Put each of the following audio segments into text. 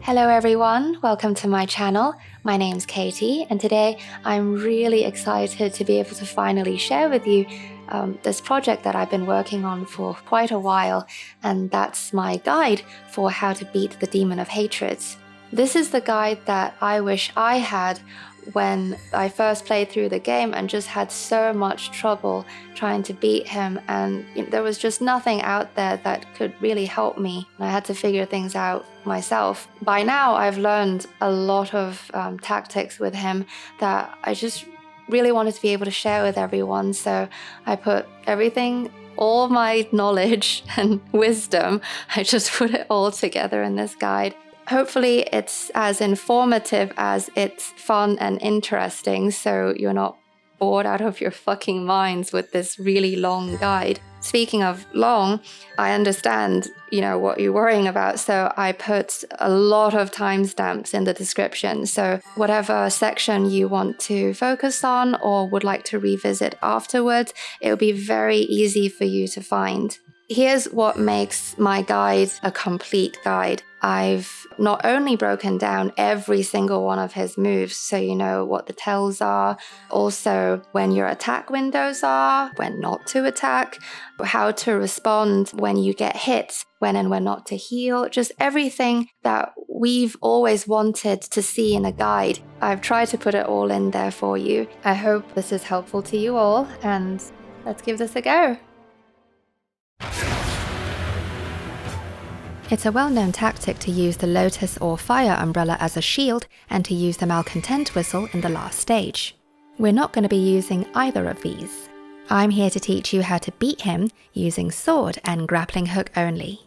Hello everyone, welcome to my channel. My name's Katie and today I'm really excited to be able to finally share with you this project that I've been working on for quite a while, and that's my guide for how to beat the Demon of Hatred. This is the guide that I wish I had when I first played through the game and just had so much trouble trying to beat him, and there was just nothing out there that could really help me. I had to figure things out myself. By now I've learned a lot of tactics with him that I just really wanted to be able to share with everyone, so I put everything, all my knowledge and wisdom, I just put it all together in this guide. Hopefully it's as informative as it's fun and interesting, so you're not bored out of your fucking minds with this really long guide. Speaking of long, I understand, what you're worrying about, so I put a lot of timestamps in the description, so whatever section you want to focus on or would like to revisit afterwards, it'll be very easy for you to find. Here's what makes my guide a complete guide. I've not only broken down every single one of his moves, so you know what the tells are, also when your attack windows are, when not to attack, how to respond when you get hit, when and when not to heal, just everything that we've always wanted to see in a guide. I've tried to put it all in there for you. I hope this is helpful to you all, and let's give this a go. It's a well-known tactic to use the Lotus or Fire Umbrella as a shield and to use the Malcontent Whistle in the last stage. We're not going to be using either of these. I'm here to teach you how to beat him using sword and grappling hook only.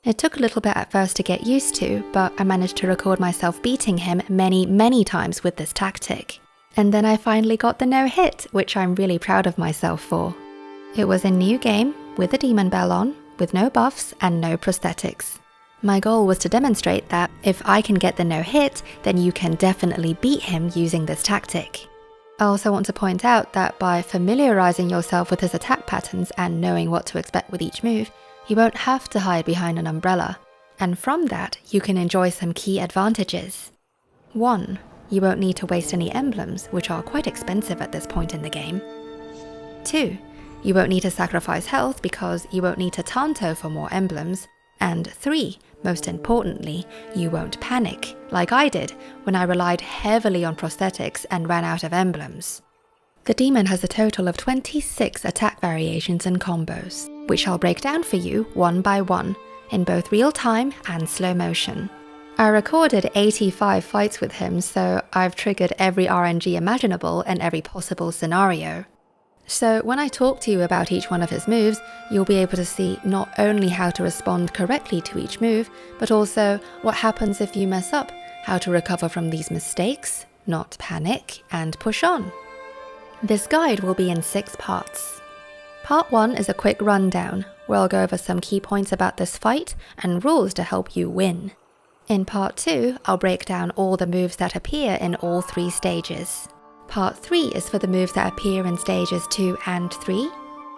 It took a little bit at first to get used to, but I managed to record myself beating him many times with this tactic. And then I finally got the no-hit, which I'm really proud of myself for. It was a new game with a demon bell on, with no buffs and no prosthetics. My goal was to demonstrate that if I can get the no-hit, then you can definitely beat him using this tactic. I also want to point out that by familiarizing yourself with his attack patterns and knowing what to expect with each move, you won't have to hide behind an umbrella. And from that, you can enjoy some key advantages. 1. You won't need to waste any emblems, which are quite expensive at this point in the game. 2. You won't need to sacrifice health because you won't need to Tanto for more emblems. And 3, most importantly, you won't panic, like I did when I relied heavily on prosthetics and ran out of emblems. The demon has a total of 26 attack variations and combos, which I'll break down for you one by one, in both real time and slow motion. I recorded 85 fights with him, so I've triggered every RNG imaginable and every possible scenario. So when I talk to you about each one of his moves, you'll be able to see not only how to respond correctly to each move, but also what happens if you mess up, how to recover from these mistakes, not panic, and push on. This guide will be in 6 parts. Part 1 is a quick rundown, where I'll go over some key points about this fight and rules to help you win. In Part 2, I'll break down all the moves that appear in all 3 stages. Part 3 is for the moves that appear in stages 2 and 3.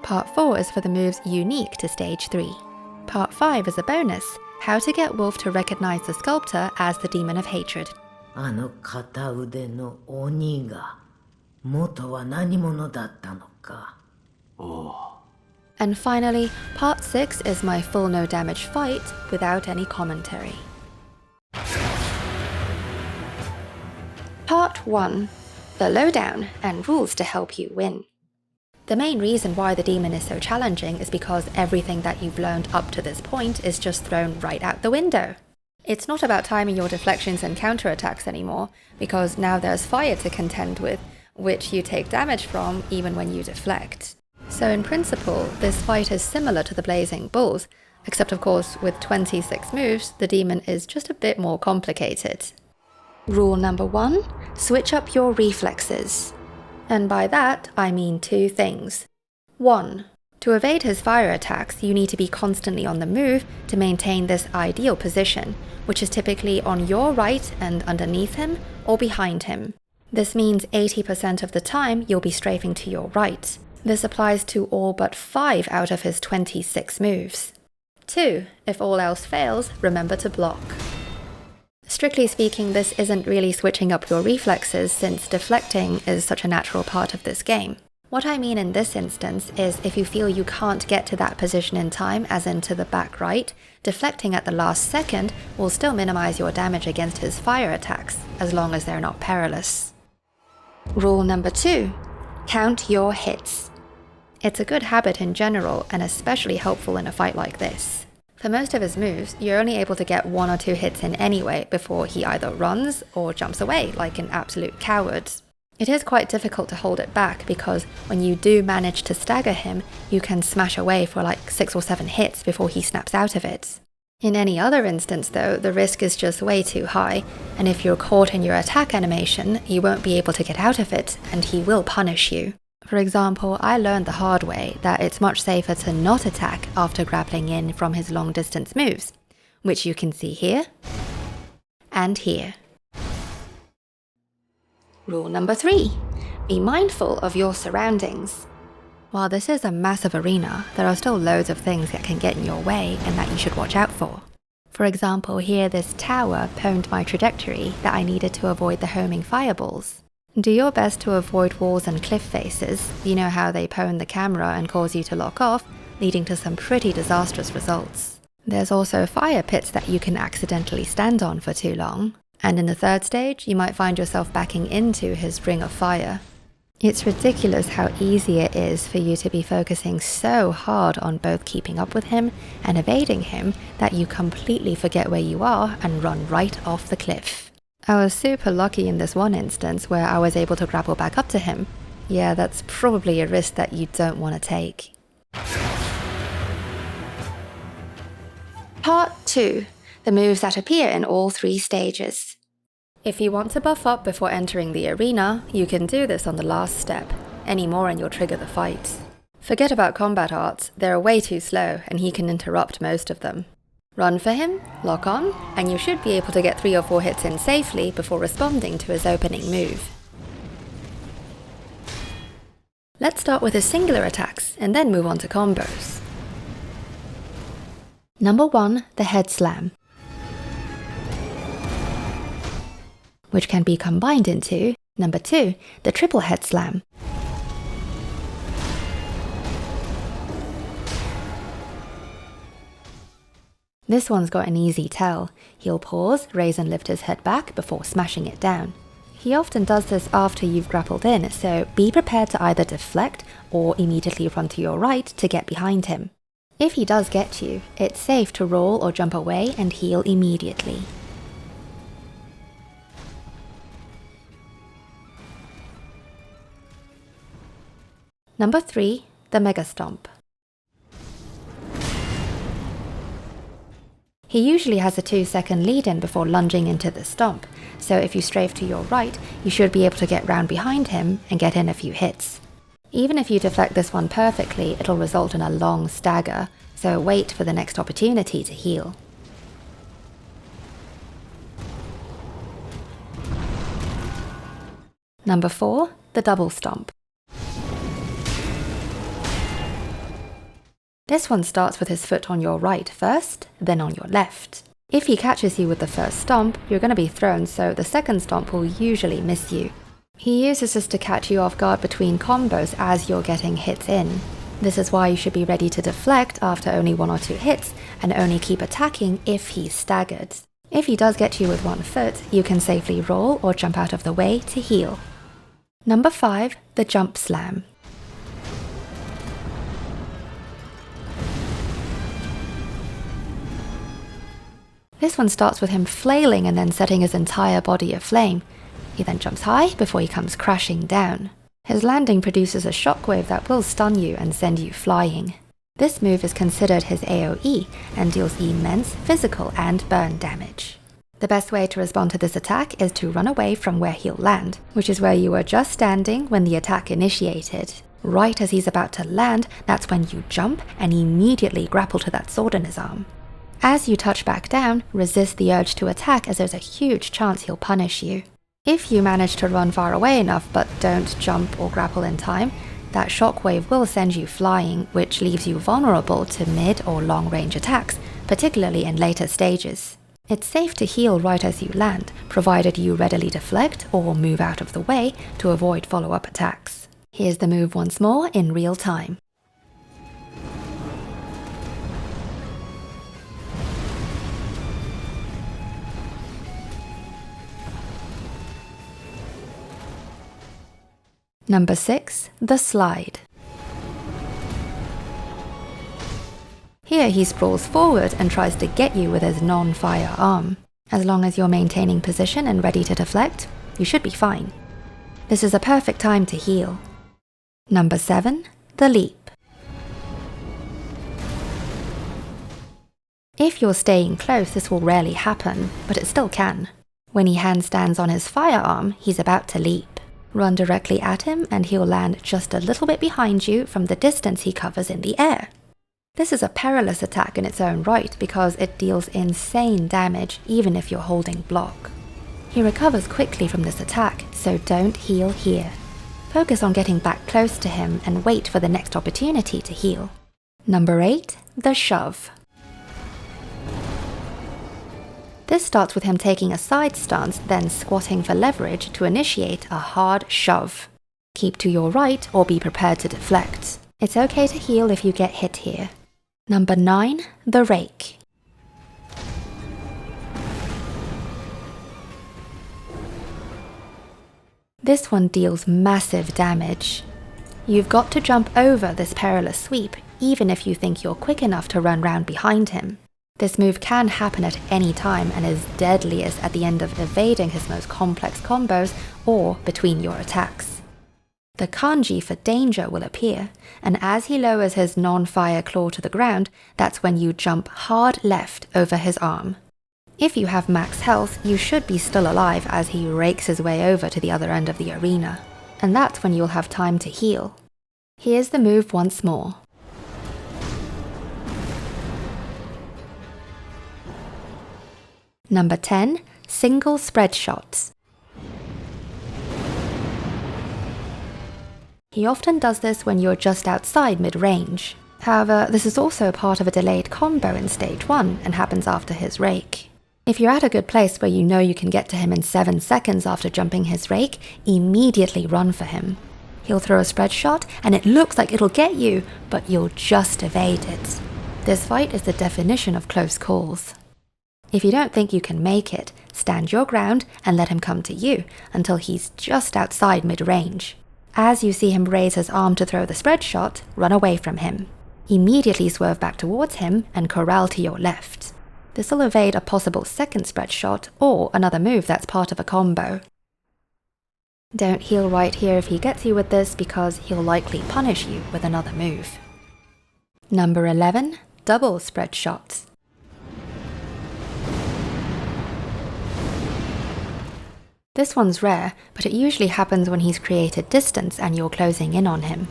Part 4 is for the moves unique to stage 3. Part 5 is a bonus, how to get Wolf to recognize the Sculptor as the Demon of Hatred. And finally, Part 6 is my full no damage fight without any commentary. Part 1. The lowdown and rules to help you win. The main reason why the demon is so challenging is because everything that you've learned up to this point is just thrown right out the window. It's not about timing your deflections and counterattacks anymore, because now there's fire to contend with, which you take damage from even when you deflect. So in principle, this fight is similar to the Blazing Bulls, except of course with 26 moves, the demon is just a bit more complicated. Rule number 1, switch up your reflexes. And by that, I mean 2 things. 1. To evade his fire attacks, you need to be constantly on the move to maintain this ideal position, which is typically on your right and underneath him or behind him. This means 80% of the time you'll be strafing to your right. This applies to all but 5 out of his 26 moves. 2. If all else fails, remember to block. Strictly speaking, this isn't really switching up your reflexes since deflecting is such a natural part of this game. What I mean in this instance is if you feel you can't get to that position in time, as in to the back right, deflecting at the last second will still minimize your damage against his fire attacks, as long as they're not perilous. Rule number 2. Count your hits. It's a good habit in general, and especially helpful in a fight like this. For most of his moves, you're only able to get 1 or 2 hits in anyway before he either runs or jumps away like an absolute coward. It is quite difficult to hold it back because when you do manage to stagger him, you can smash away for like 6 or 7 hits before he snaps out of it. In any other instance though, the risk is just way too high, and if you're caught in your attack animation, you won't be able to get out of it, and he will punish you. For example, I learned the hard way that it's much safer to not attack after grappling in from his long distance moves, which you can see here and here. Rule number 3. Be mindful of your surroundings. While this is a massive arena, there are still loads of things that can get in your way and that you should watch out for. For example, here this tower pwned my trajectory that I needed to avoid the homing fireballs. Do your best to avoid walls and cliff faces. You know how they pwn the camera and cause you to lock off, leading to some pretty disastrous results. There's also fire pits that you can accidentally stand on for too long. And in the 3rd stage, you might find yourself backing into his ring of fire. It's ridiculous how easy it is for you to be focusing so hard on both keeping up with him and evading him that you completely forget where you are and run right off the cliff. I was super lucky in this one instance where I was able to grapple back up to him. Yeah, that's probably a risk that you don't want to take. Part 2. The moves that appear in all 3 stages. If you want to buff up before entering the arena, you can do this on the last step. Any more and you'll trigger the fight. Forget about combat arts, they're way too slow and he can interrupt most of them. Run for him, lock on, and you should be able to get 3 or 4 hits in safely before responding to his opening move. Let's start with his singular attacks and then move on to combos. Number 1, the head slam, which can be combined into number 2, the triple head slam. This one's got an easy tell. He'll pause, raise and lift his head back before smashing it down. He often does this after you've grappled in, so be prepared to either deflect or immediately run to your right to get behind him. If he does get you, it's safe to roll or jump away and heal immediately. Number 3, the Mega Stomp. He usually has a 2-second lead-in before lunging into the stomp, so if you strafe to your right, you should be able to get round behind him and get in a few hits. Even if you deflect this one perfectly, it'll result in a long stagger, so wait for the next opportunity to heal. Number 4, the double stomp. This one starts with his foot on your right first, then on your left. If he catches you with the first stomp, you're going to be thrown, so the second stomp will usually miss you. He uses this to catch you off guard between combos as you're getting hits in. This is why you should be ready to deflect after only 1 or 2 hits, and only keep attacking if he's staggered. If he does get you with one foot, you can safely roll or jump out of the way to heal. Number 5, the jump slam. This one starts with him flailing and then setting his entire body aflame. He then jumps high before he comes crashing down. His landing produces a shockwave that will stun you and send you flying. This move is considered his AoE and deals immense physical and burn damage. The best way to respond to this attack is to run away from where he'll land, which is where you were just standing when the attack initiated. Right as he's about to land, that's when you jump and immediately grapple to that sword in his arm. As you touch back down, resist the urge to attack as there's a huge chance he'll punish you. If you manage to run far away enough but don't jump or grapple in time, that shockwave will send you flying, which leaves you vulnerable to mid or long range attacks, particularly in later stages. It's safe to heal right as you land, provided you readily deflect or move out of the way to avoid follow-up attacks. Here's the move once more in real time. Number 6. The Slide. Here he sprawls forward and tries to get you with his non-fire arm. As long as you're maintaining position and ready to deflect, you should be fine. This is a perfect time to heal. Number 7. The Leap. If you're staying close, this will rarely happen, but it still can. When he handstands on his firearm, he's about to leap. Run directly at him and he'll land just a little bit behind you from the distance he covers in the air. This is a perilous attack in its own right because it deals insane damage even if you're holding block. He recovers quickly from this attack, so don't heal here. Focus on getting back close to him and wait for the next opportunity to heal. Number 8. The Shove. This starts with him taking a side stance, then squatting for leverage to initiate a hard shove. Keep to your right or be prepared to deflect. It's okay to heal if you get hit here. Number 9. The Rake. This one deals massive damage. You've got to jump over this perilous sweep, even if you think you're quick enough to run round behind him. This move can happen at any time and is deadliest at the end of evading his most complex combos or between your attacks. The kanji for danger will appear, and as he lowers his non-fire claw to the ground, that's when you jump hard left over his arm. If you have max health, you should be still alive as he rakes his way over to the other end of the arena, and that's when you'll have time to heal. Here's the move once more. Number 10. Single Spread Shots. He often does this when you're just outside mid-range. However, this is also part of a delayed combo in stage 1 and happens after his Rake. If you're at a good place where you know you can get to him in 7 seconds after jumping his Rake, immediately run for him. He'll throw a spread shot and it looks like it'll get you, but you'll just evade it. This fight is the definition of close calls. If you don't think you can make it, stand your ground and let him come to you until he's just outside mid-range. As you see him raise his arm to throw the spread shot, run away from him. Immediately swerve back towards him and corral to your left. This will evade a possible second spread shot or another move that's part of a combo. Don't heal right here if he gets you with this because he'll likely punish you with another move. Number 11. Double Spread Shots. This one's rare, but it usually happens when he's created distance and you're closing in on him.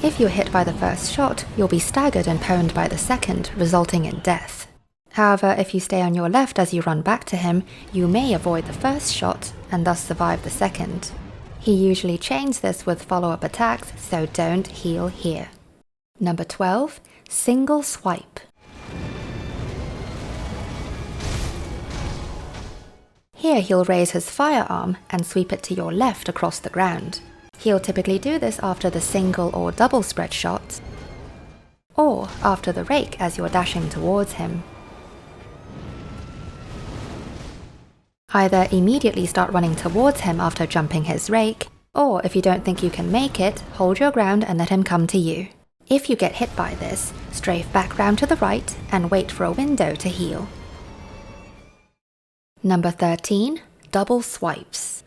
If you're hit by the first shot, you'll be staggered and pwned by the second, resulting in death. However, if you stay on your left as you run back to him, you may avoid the first shot and thus survive the second. He usually chains this with follow-up attacks, so don't heal here. Number 12. Single Swipe. Here he'll raise his firearm and sweep it to your left across the ground. He'll typically do this after the single or double spread shot, or after the Rake as you're dashing towards him. Either immediately start running towards him after jumping his Rake, or if you don't think you can make it, hold your ground and let him come to you. If you get hit by this, strafe back round to the right and wait for a window to heal. Number 13. Double Swipes.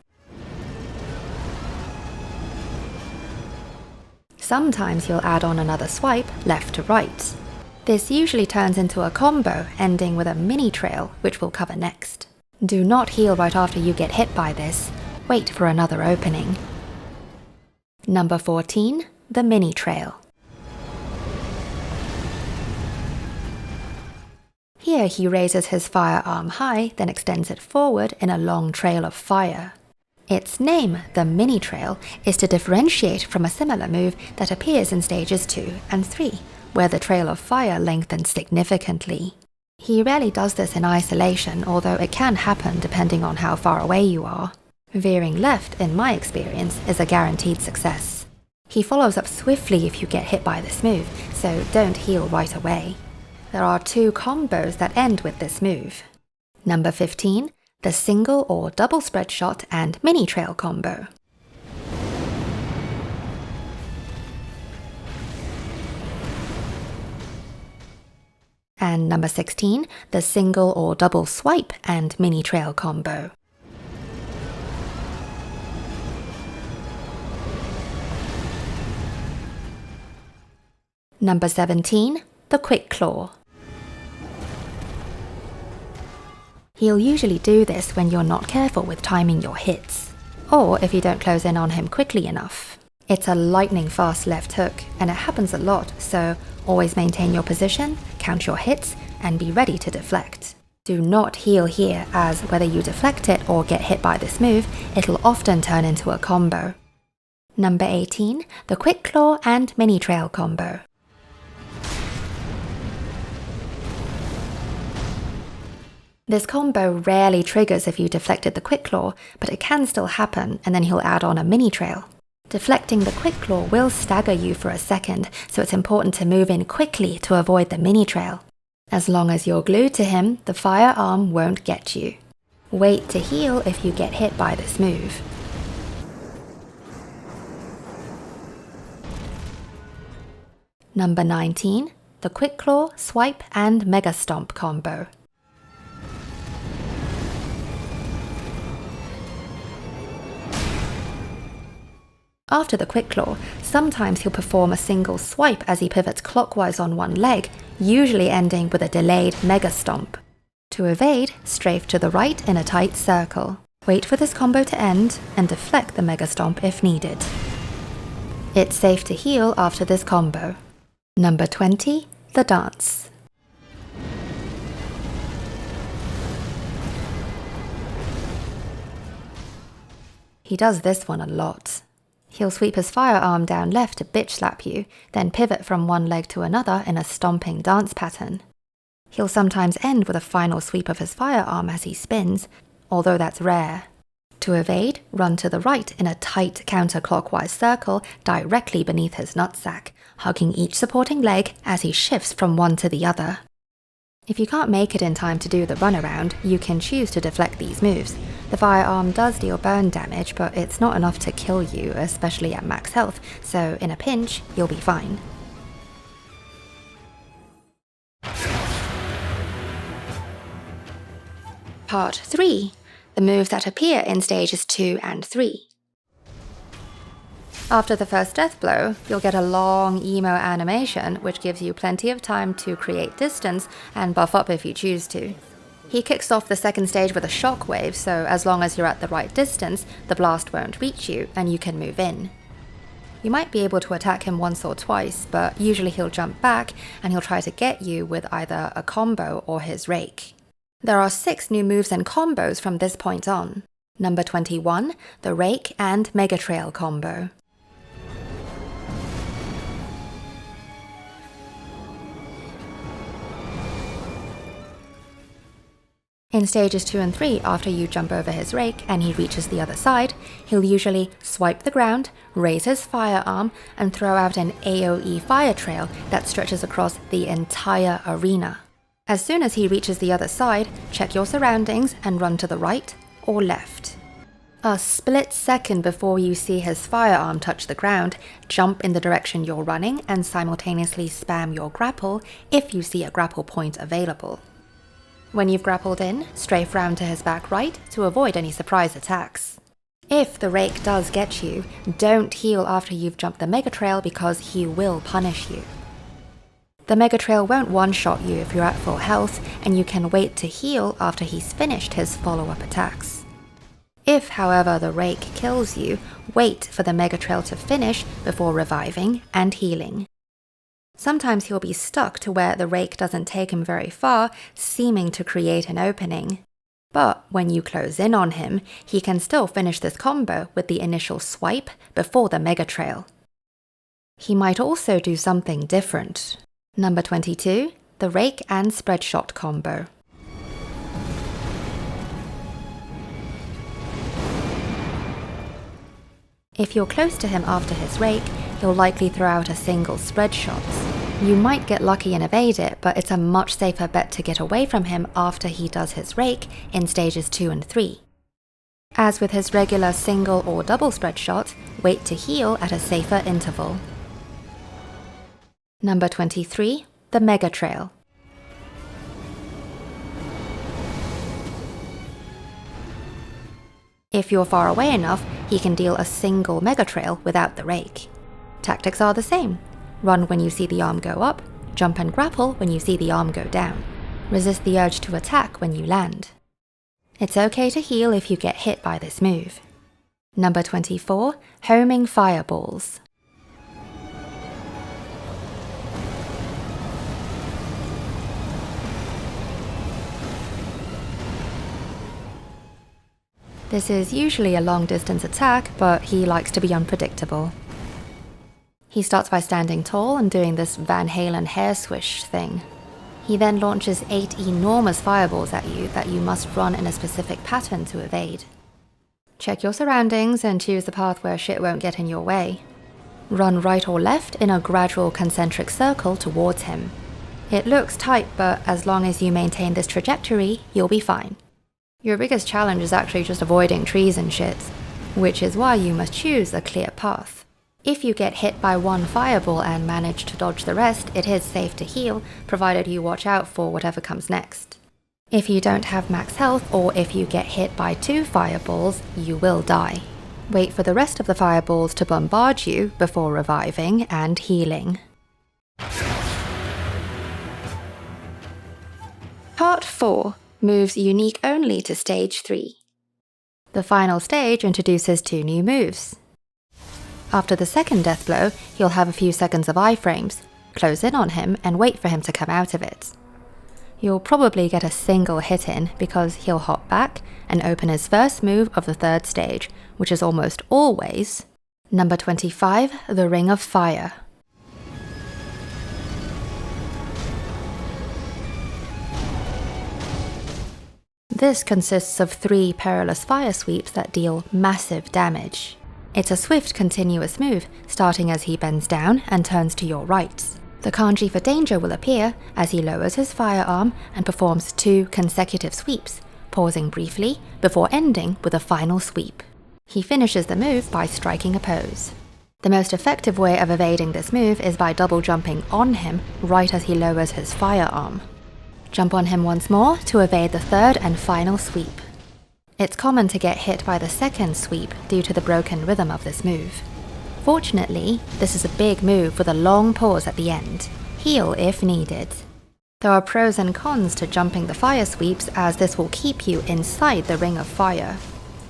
Sometimes you'll add on another swipe left to right. This usually turns into a combo ending with a mini trail, which we'll cover next. Do not heal right after you get hit by this. Wait for another opening. Number 14. The Mini Trail. Here he raises his firearm high, then extends it forward in a long trail of fire. Its name, the Mini Trail, is to differentiate from a similar move that appears in stages 2 and 3, where the trail of fire lengthens significantly. He rarely does this in isolation, although it can happen depending on how far away you are. Veering left, in my experience, is a guaranteed success. He follows up swiftly if you get hit by this move, so don't heal right away. There are 2 combos that end with this move. Number 15, the single or double spread shot and mini trail combo. And number 16, the single or double swipe and mini trail combo. Number 17, the quick claw. He'll usually do this when you're not careful with timing your hits, or if you don't close in on him quickly enough. It's a lightning fast left hook, and it happens a lot, so always maintain your position, count your hits, and be ready to deflect. Do not heal here, as whether you deflect it or get hit by this move, it'll often turn into a combo. Number 18, the quick claw and mini trail combo. This combo rarely triggers if you deflected the quick claw, but it can still happen, and then he'll add on a mini trail. Deflecting the quick claw will stagger you for a second, so it's important to move in quickly to avoid the mini trail. As long as you're glued to him, the firearm won't get you. Wait to heal if you get hit by this move. Number 19, the quick claw, swipe, and mega stomp combo. After the quick claw, sometimes he'll perform a single swipe as he pivots clockwise on one leg, usually ending with a delayed mega stomp. To evade, strafe to the right in a tight circle. Wait for this combo to end, and deflect the mega stomp if needed. It's safe to heal after this combo. Number 20, the dance. He does this one a lot. He'll sweep his firearm down left to bitch slap you, then pivot from one leg to another in a stomping dance pattern. He'll sometimes end with a final sweep of his firearm as he spins, although that's rare. To evade, run to the right in a tight counterclockwise circle directly beneath his nutsack, hugging each supporting leg as he shifts from one to the other. If you can't make it in time to do the runaround, you can choose to deflect these moves. The firearm does deal burn damage, but it's not enough to kill you, especially at max health, so in a pinch, you'll be fine. Part 3. The moves that appear in stages 2 and 3. After the first death blow, you'll get a long emo animation, which gives you plenty of time to create distance and buff up if you choose to. He kicks off the second stage with a shockwave, so as long as you're at the right distance, the blast won't reach you and you can move in. You might be able to attack him once or twice, but usually he'll jump back and he'll try to get you with either a combo or his rake. There are 6 new moves and combos from this point on. Number 21, the Rake and Mega Trail combo. In stages 2 and 3, after you jump over his rake and he reaches the other side, he'll usually swipe the ground, raise his firearm, and throw out an AoE fire trail that stretches across the entire arena. As soon as he reaches the other side, check your surroundings and run to the right or left. A split second before you see his firearm touch the ground, jump in the direction you're running and simultaneously spam your grapple if you see a grapple point available. When you've grappled in, strafe round to his back right to avoid any surprise attacks. If the rake does get you, don't heal after you've jumped the Mega Trail because he will punish you. The Mega Trail won't one-shot you if you're at full health, and you can wait to heal after he's finished his follow-up attacks. If, however, the rake kills you, wait for the Mega Trail to finish before reviving and healing. Sometimes he'll be stuck to where the rake doesn't take him very far, seeming to create an opening. But when you close in on him, he can still finish this combo with the initial swipe before the Mega Trail. He might also do something different. Number 22, the Rake and Spread Shot combo. If you're close to him after his Rake, he'll likely throw out a single Spread Shot. You might get lucky and evade it, but it's a much safer bet to get away from him after he does his Rake in stages 2 and 3. As with his regular single or double Spread Shot, wait to heal at a safer interval. Number 23, the Mega Trail. If you're far away enough, he can deal a single Mega Trail without the Rake. Tactics are the same. Run when you see the arm go up, jump and grapple when you see the arm go down. Resist the urge to attack when you land. It's okay to heal if you get hit by this move. Number 24, Homing Fireballs. This is usually a long-distance attack, but he likes to be unpredictable. He starts by standing tall and doing this Van Halen hair swish thing. He then launches 8 enormous fireballs at you that you must run in a specific pattern to evade. Check your surroundings and choose the path where shit won't get in your way. Run right or left in a gradual concentric circle towards him. It looks tight, but as long as you maintain this trajectory, you'll be fine. Your biggest challenge is actually just avoiding trees and shit, which is why you must choose a clear path. If you get hit by one fireball and manage to dodge the rest, it is safe to heal, provided you watch out for whatever comes next. If you don't have max health, or if you get hit by 2 fireballs, you will die. Wait for the rest of the fireballs to bombard you before reviving and healing. Part 4. Moves unique only to stage 3. The final stage introduces 2 new moves. After the second death blow, you'll have a few seconds of iframes. Close in on him and wait for him to come out of it. You'll probably get a single hit in because he'll hop back and open his first move of the 3rd stage, which is almost always number 25, the Ring of Fire. This consists of 3 perilous fire sweeps that deal massive damage. It's a swift, continuous move, starting as he bends down and turns to your right. The kanji for danger will appear as he lowers his firearm and performs 2 consecutive sweeps, pausing briefly before ending with a final sweep. He finishes the move by striking a pose. The most effective way of evading this move is by double jumping on him right as he lowers his firearm. Jump on him once more to evade the 3rd and final sweep. It's common to get hit by the 2nd sweep due to the broken rhythm of this move. Fortunately, this is a big move with a long pause at the end. Heal if needed. There are pros and cons to jumping the fire sweeps, as this will keep you inside the Ring of Fire.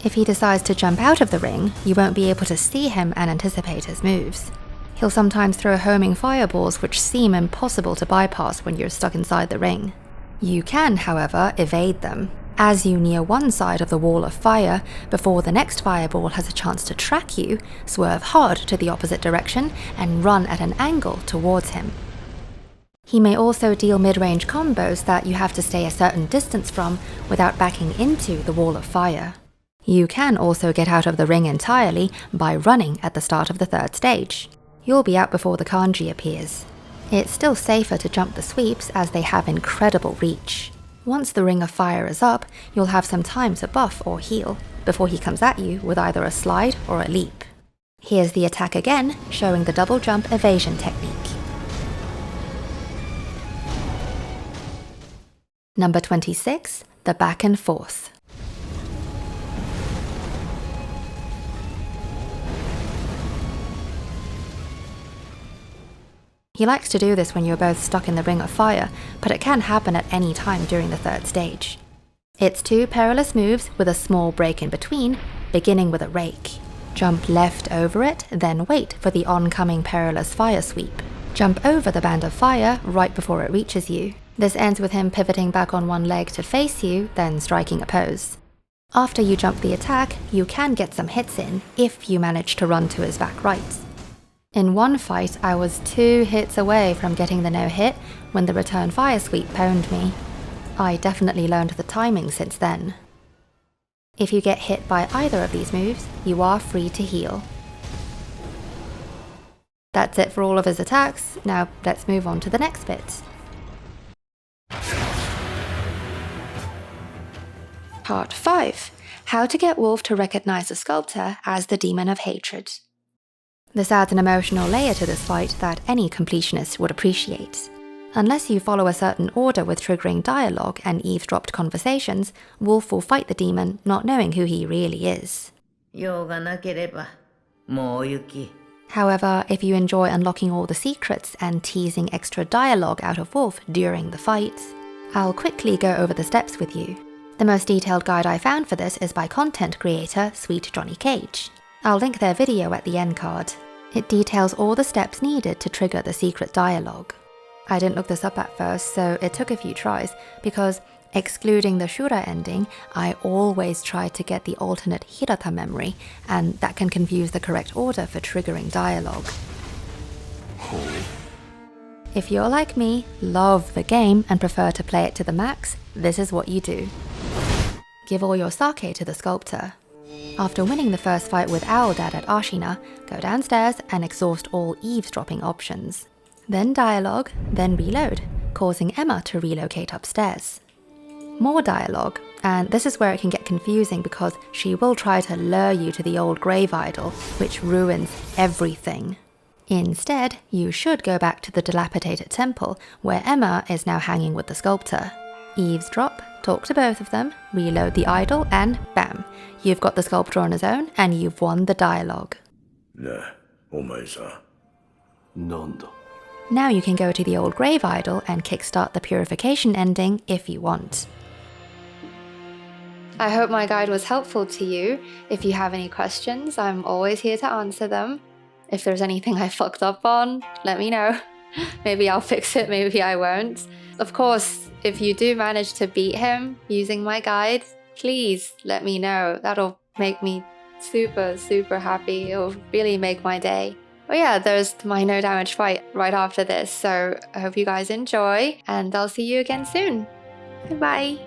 If he decides to jump out of the ring, you won't be able to see him and anticipate his moves. He'll sometimes throw homing fireballs which seem impossible to bypass when you're stuck inside the ring. You can, however, evade them. As you near one side of the wall of fire, before the next fireball has a chance to track you, swerve hard to the opposite direction and run at an angle towards him. He may also deal mid-range combos that you have to stay a certain distance from without backing into the wall of fire. You can also get out of the ring entirely by running at the start of the 3rd stage. You'll be out before the kanji appears. It's still safer to jump the sweeps as they have incredible reach. Once the Ring of Fire is up, you'll have some time to buff or heal before he comes at you with either a slide or a leap. Here's the attack again, showing the double jump evasion technique. Number 26, the Back and Forth. He likes to do this when you're both stuck in the Ring of Fire, but it can happen at any time during the 3rd stage. It's 2 perilous moves with a small break in between, beginning with a Rake. Jump left over it, then wait for the oncoming perilous fire sweep. Jump over the band of fire right before it reaches you. This ends with him pivoting back on one leg to face you, then striking a pose. After you jump the attack, you can get some hits in if you manage to run to his back right. In one fight, I was 2 hits away from getting the no-hit when the return fire sweep pwned me. I definitely learned the timing since then. If you get hit by either of these moves, you are free to heal. That's it for all of his attacks. Now let's move on to the next bit. Part 5. How to get Wolf to recognize the Sculptor as the Demon of Hatred. This adds an emotional layer to this fight that any completionist would appreciate. Unless you follow a certain order with triggering dialogue and eavesdropped conversations, Wolf will fight the demon not knowing who he really is. However, if you enjoy unlocking all the secrets and teasing extra dialogue out of Wolf during the fights, I'll quickly go over the steps with you. The most detailed guide I found for this is by content creator Sweet Johnny Cage. I'll link their video at the end card. It details all the steps needed to trigger the secret dialogue. I didn't look this up at first, so it took a few tries, because excluding the Shura ending, I always try to get the alternate Hirata memory, and that can confuse the correct order for triggering dialogue. If you're like me, love the game, and prefer to play it to the max, this is what you do. Give all your sake to the Sculptor. After winning the first fight with Owldad at Ashina, go downstairs and exhaust all eavesdropping options. Then dialogue, then reload, causing Emma to relocate upstairs. More dialogue, and this is where it can get confusing because she will try to lure you to the old grave idol, which ruins everything. Instead, you should go back to the dilapidated temple, where Emma is now hanging with the Sculptor. Eavesdrop, talk to both of them, reload the idol, and bam! You've got the Sculptor on his own, and you've won the dialogue. Now you can go to the old grave idol and kickstart the purification ending if you want. I hope my guide was helpful to you. If you have any questions, I'm always here to answer them. If there's anything I fucked up on, let me know. Maybe I'll fix it, maybe I won't. Of course, if you do manage to beat him using my guide, please let me know. That'll make me super happy. It'll really make my day. Oh yeah, there's my no damage fight right after this, so I hope you guys enjoy, and I'll see you again soon. Goodbye.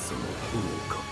その炎か。